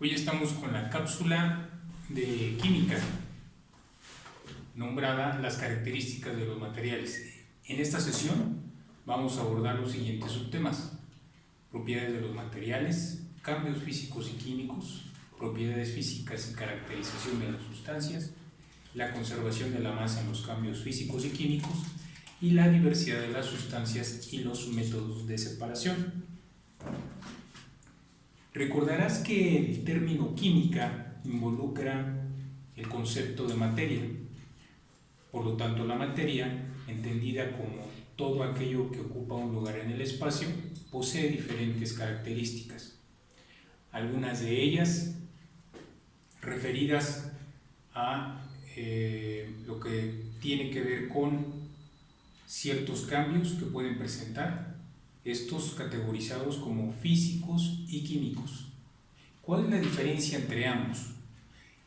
Hoy estamos con la cápsula de química nombrada Las características de los materiales. En esta sesión vamos a abordar los siguientes subtemas: propiedades de los materiales, cambios físicos y químicos, propiedades físicas y caracterización de las sustancias, la conservación de la masa en los cambios físicos y químicos y la diversidad de las sustancias y los métodos de separación. Recordarás que el término química involucra el concepto de materia. Por lo tanto, la materia, entendida como todo aquello que ocupa un lugar en el espacio, posee diferentes características. Algunas de ellas referidas a lo que tiene que ver con ciertos cambios que pueden presentar, estos categorizados como físicos y químicos. ¿Cuál es la diferencia entre ambos?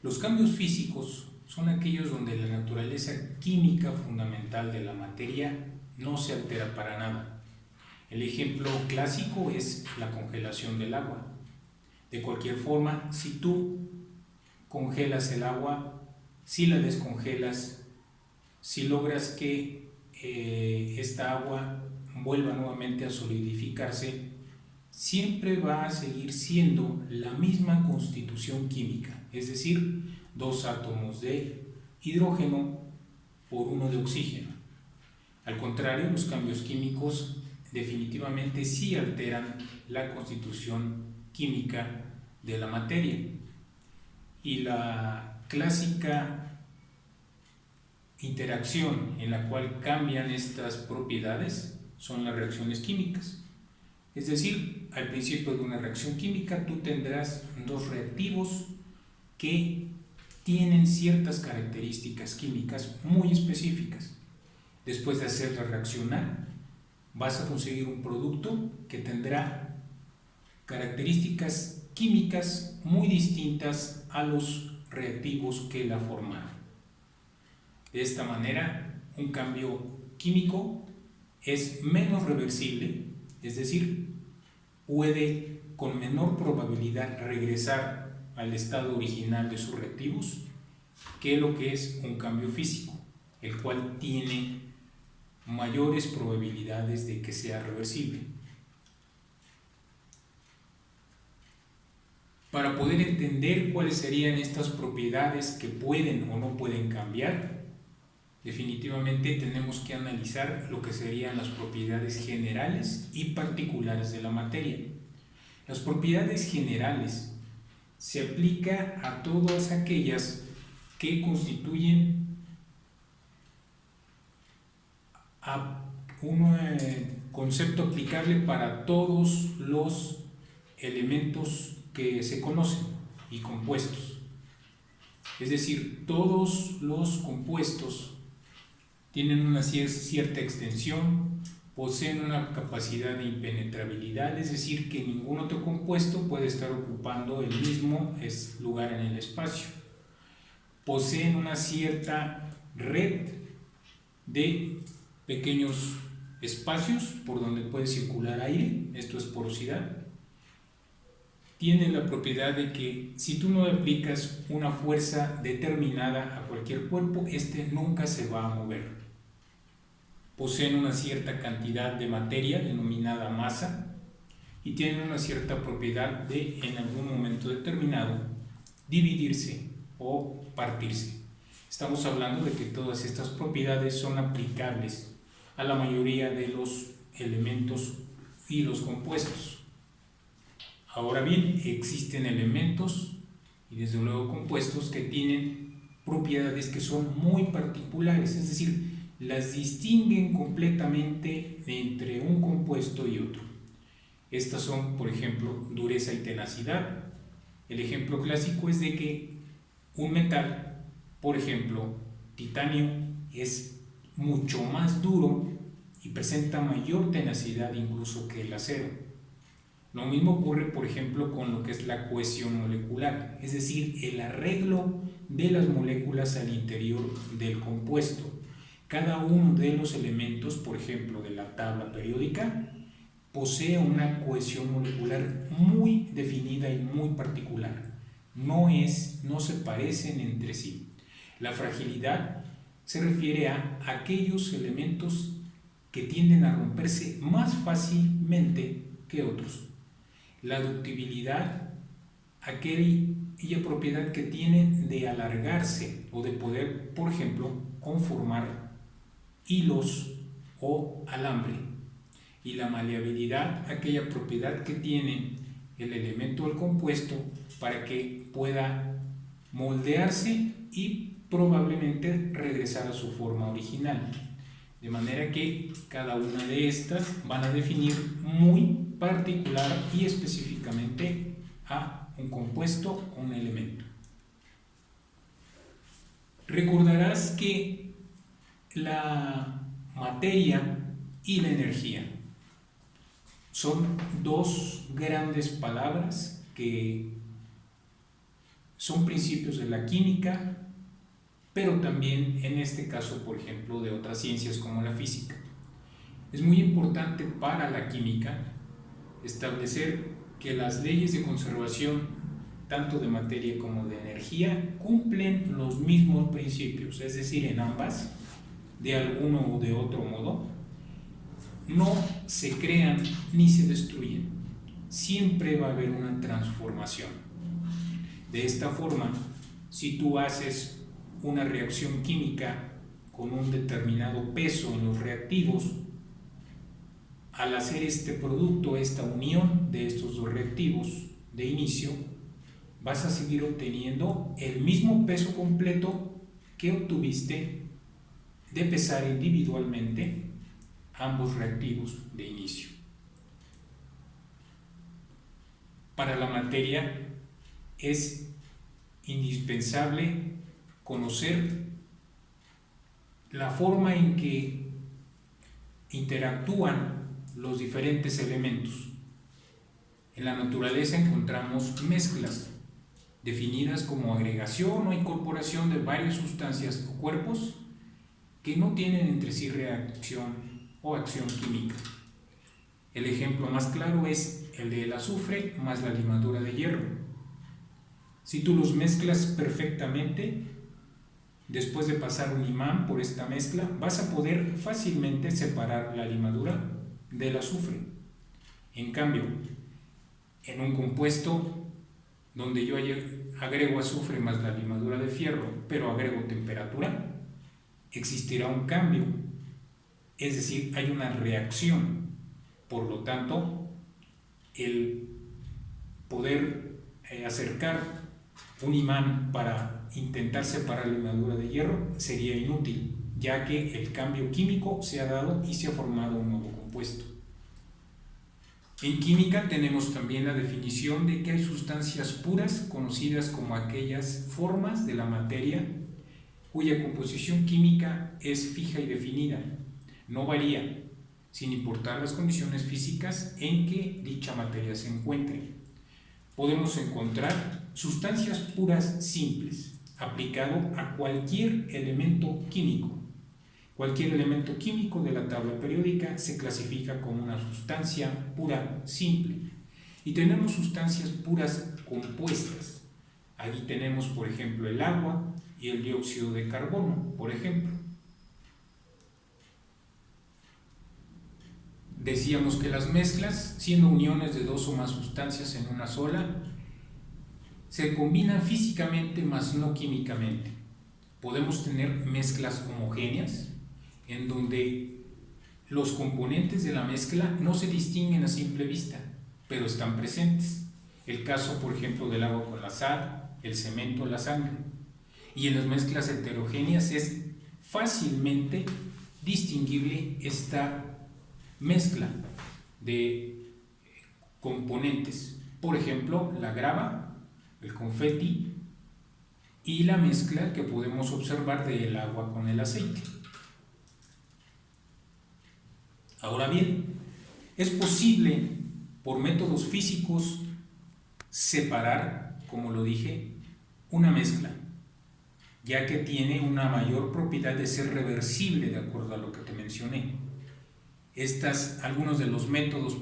Los cambios físicos son aquellos donde la naturaleza química fundamental de la materia no se altera para nada. El ejemplo clásico es la congelación del agua. De cualquier forma, si tú congelas el agua, si la descongelas, si logras que esta agua vuelva nuevamente a solidificarse, siempre va a seguir siendo la misma constitución química, es decir, 2 átomos de hidrógeno por 1 de oxígeno. Al contrario, los cambios químicos definitivamente sí alteran la constitución química de la materia. Y la clásica interacción en la cual cambian estas propiedades son las reacciones químicas. Es decir, al principio de una reacción química tú tendrás 2 reactivos que tienen ciertas características químicas muy específicas. Después de hacerlas reaccionar, vas a conseguir un producto que tendrá características químicas muy distintas a los reactivos que la formaron. De esta manera, un cambio químico es menos reversible, es decir, puede con menor probabilidad regresar al estado original de sus reactivos que lo que es un cambio físico, el cual tiene mayores probabilidades de que sea reversible. Para poder entender cuáles serían estas propiedades que pueden o no pueden cambiar, definitivamente tenemos que analizar lo que serían las propiedades generales y particulares de la materia. Las propiedades generales se aplica a todas aquellas que constituyen a un concepto aplicable para todos los elementos que se conocen y compuestos. Es decir, todos los compuestos tienen una cierta extensión, poseen una capacidad de impenetrabilidad, es decir, que ningún otro compuesto puede estar ocupando el mismo lugar en el espacio. Poseen una cierta red de pequeños espacios por donde puede circular aire, esto es porosidad. Tienen la propiedad de que si tú no aplicas una fuerza determinada a cualquier cuerpo, este nunca se va a mover. Poseen una cierta cantidad de materia denominada masa y tienen una cierta propiedad de, en algún momento determinado, dividirse o partirse. Estamos hablando de que todas estas propiedades son aplicables a la mayoría de los elementos y los compuestos. Ahora bien, existen elementos y desde luego compuestos que tienen propiedades que son muy particulares, es decir, las distinguen completamente entre un compuesto y otro. Estas son, por ejemplo, dureza y tenacidad. El ejemplo clásico es de que un metal, por ejemplo, titanio, es mucho más duro y presenta mayor tenacidad incluso que el acero. Lo mismo ocurre, por ejemplo, con lo que es la cohesión molecular, es decir, el arreglo de las moléculas al interior del compuesto. Cada uno de los elementos, por ejemplo, de la tabla periódica, posee una cohesión molecular muy definida y muy particular. no se parecen entre sí. La fragilidad se refiere a aquellos elementos que tienden a romperse más fácilmente que otros. La ductibilidad, aquella propiedad que tiene de alargarse o de poder, por ejemplo, conformar hilos o alambre. Y la maleabilidad, aquella propiedad que tiene el elemento o el compuesto para que pueda moldearse y probablemente regresar a su forma original. De manera que cada una de estas van a definir muy particular y específicamente a un compuesto o un elemento. Recordarás que la materia y la energía son dos grandes palabras que son principios de la química, pero también en este caso, por ejemplo, de otras ciencias como la física. Es muy importante para la química establecer que las leyes de conservación, tanto de materia como de energía, cumplen los mismos principios, es decir, en ambas, de alguno o de otro modo, no se crean ni se destruyen. Siempre va a haber una transformación. De esta forma, si tú haces una reacción química con un determinado peso en los reactivos, al hacer este producto, esta unión de estos dos reactivos de inicio, vas a seguir obteniendo el mismo peso completo que obtuviste de pesar individualmente ambos reactivos de inicio. Para la materia es indispensable conocer la forma en que interactúan los diferentes elementos. En la naturaleza encontramos mezclas definidas como agregación o incorporación de varias sustancias o cuerpos que no tienen entre sí reacción o acción química. El ejemplo más claro es el del azufre más la limadura de hierro. Si tú los mezclas perfectamente, después de pasar un imán por esta mezcla, vas a poder fácilmente separar la limadura del azufre. En cambio, en un compuesto donde yo agrego azufre más la limadura de fierro, pero agrego temperatura, existirá un cambio, es decir, hay una reacción. Por lo tanto, el poder acercar un imán para intentar separar la limadura de hierro sería inútil, ya que el cambio químico se ha dado y se ha formado un nuevo compuesto. En química tenemos también la definición de que hay sustancias puras conocidas como aquellas formas de la materia cuya composición química es fija y definida, no varía, sin importar las condiciones físicas en que dicha materia se encuentre. Podemos encontrar sustancias puras simples, aplicado a cualquier elemento químico. Cualquier elemento químico de la tabla periódica se clasifica como una sustancia pura simple. Y tenemos sustancias puras compuestas. Allí tenemos, por ejemplo, el agua y el dióxido de carbono, por ejemplo. Decíamos que las mezclas, siendo uniones de dos o más sustancias en una sola, se combinan físicamente, mas no químicamente. Podemos tener mezclas homogéneas, en donde los componentes de la mezcla no se distinguen a simple vista, pero están presentes. El caso, por ejemplo, del agua con la sal, el cemento, la sangre. Y en las mezclas heterogéneas es fácilmente distinguible esta mezcla de componentes. Por ejemplo, la grava, el confeti y la mezcla que podemos observar del agua con el aceite. Ahora bien, es posible por métodos físicos separar, como lo dije, una mezcla, ya que tiene una mayor propiedad de ser reversible de acuerdo a lo que te mencioné. Algunos de los métodos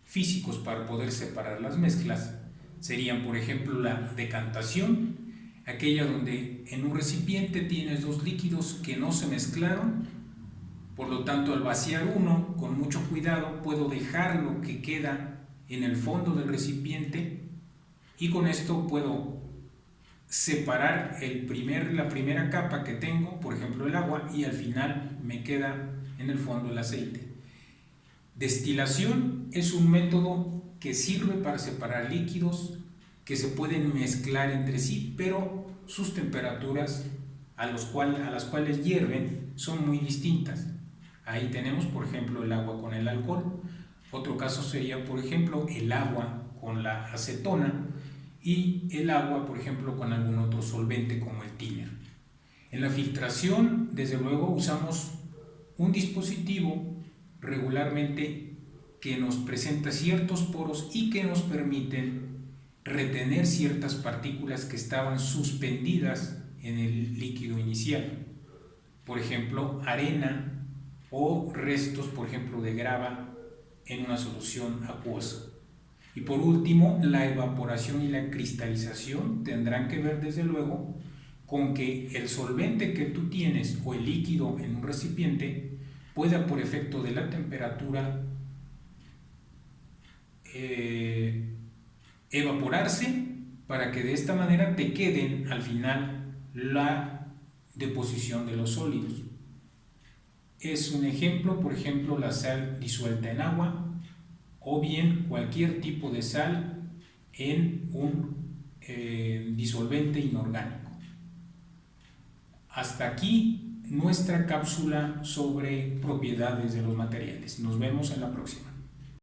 físicos para poder separar las mezclas serían, por ejemplo, la decantación, aquella donde en un recipiente tienes dos líquidos que no se mezclaron, por lo tanto al vaciar uno con mucho cuidado puedo dejar lo que queda en el fondo del recipiente y con esto puedo separar la primera capa que tengo, por ejemplo el agua, y al final me queda en el fondo el aceite. Destilación es un método que sirve para separar líquidos que se pueden mezclar entre sí, pero sus temperaturas a las cuales hierven son muy distintas. Ahí tenemos, por ejemplo, el agua con el alcohol. Otro caso sería, por ejemplo, el agua con la acetona y el agua, por ejemplo, con algún otro solvente como el thinner. En la filtración, desde luego, usamos un dispositivo regularmente que nos presenta ciertos poros y que nos permiten retener ciertas partículas que estaban suspendidas en el líquido inicial. Por ejemplo, arena o restos, por ejemplo, de grava en una solución acuosa. Y por último, la evaporación y la cristalización tendrán que ver desde luego con que el solvente que tú tienes o el líquido en un recipiente pueda, por efecto de la temperatura, evaporarse para que de esta manera te queden al final la deposición de los sólidos. Es un ejemplo, por ejemplo, la sal disuelta en agua o bien cualquier tipo de sal en un disolvente inorgánico. Hasta aquí nuestra cápsula sobre propiedades de los materiales. Nos vemos en la próxima.